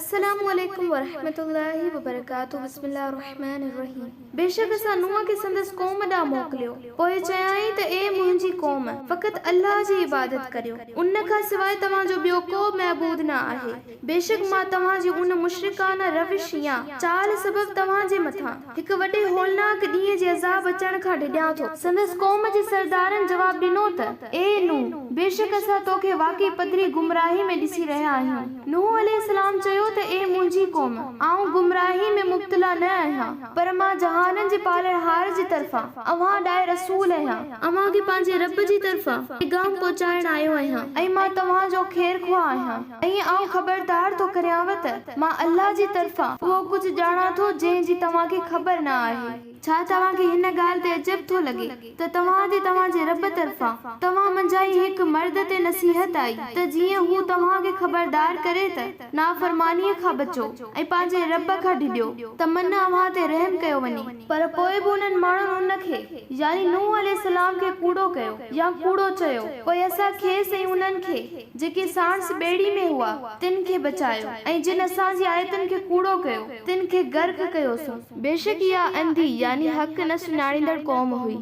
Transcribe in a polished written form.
अस्सलामुअलैकुम वरहमतुल्लाहि वबरकातुहू। बिस्मिल्लाहिर्रहमानिर्रहीम। बेशक असां नूह खे संदसि क़ौम ॾांहुं मोकिलियो, पोइ चयाईं त ए मुंहिंजी क़ौम, फ़क़ति अल्लाह जी इबादत करियो, उन खां सवाइ तव्हांजो ॿियो को महबूद न आहे। बेशक मां तव्हांजी उन मुशरिकाना रविश या चाल सबब तव्हांजे मथां हिकु वॾे होलनाक ॾींहं जे अज़ाब अचण खां डिॼां थो। संदसि क़ौम जे सरदारनि जवाब ॾिनो त ए नूह, बेशक असां तोखे वाक़ई पधरी गुमराही में ॾिसी रहिया आहियूं। नूह अलैहिस्सलाम चयो त ए मुंहिंजी क़ौम, आऊं गुमराही में मुब्तला न आहियां, पर मां जहाननि जे पालनहार जी तरफ़ां अव्हां ॾांहुं रसूल आहियां। अव्हां खे पंहिंजे रब जी तरफ़ां पैगाम पहुचाइण आयो आहियां ऐं मां तव्हांजो ख़ैर ख़्वाह आहियां। ऐं आऊं ख़बरदार थो करियांव त मां अल्लाह जी तरफ़ां उहो कुझु ॼाणां थो जंहिंजी तव्हांखे ख़बर न आहे। छा तव्हांखे हिन ॻाल्हि ते अजब थो लॻे त तव्हां ते तव्हांजे रब तरफ़ां तव्हां मंझाई हिकु मर्द ते नसीहत आई त जीअं हू तव्हांखे ख़बरदार करे त नाफरमानीअ खां बचो ऐं पंहिंजे रब खां डिॼो त मन अव्हां ते रहम कयो वञे। पर पोइ बि उन्हनि माण्हुनि उनखे यानी नूह अलैहिस्सलाम खे कूड़ो कयो या कूड़ो चयो। पोइ असां खेसि ऐं उन्हनि खे जेके साणस ॿेड़ी में हुआ तिन खे बचायो, ऐं जिन असांजी आयतुनि खे कूड़ो कयो तिन खे गर्क कयोसीं। बेशक इहा अंधी यानी हक़ न सुञाणींदड़ क़ौम हुई।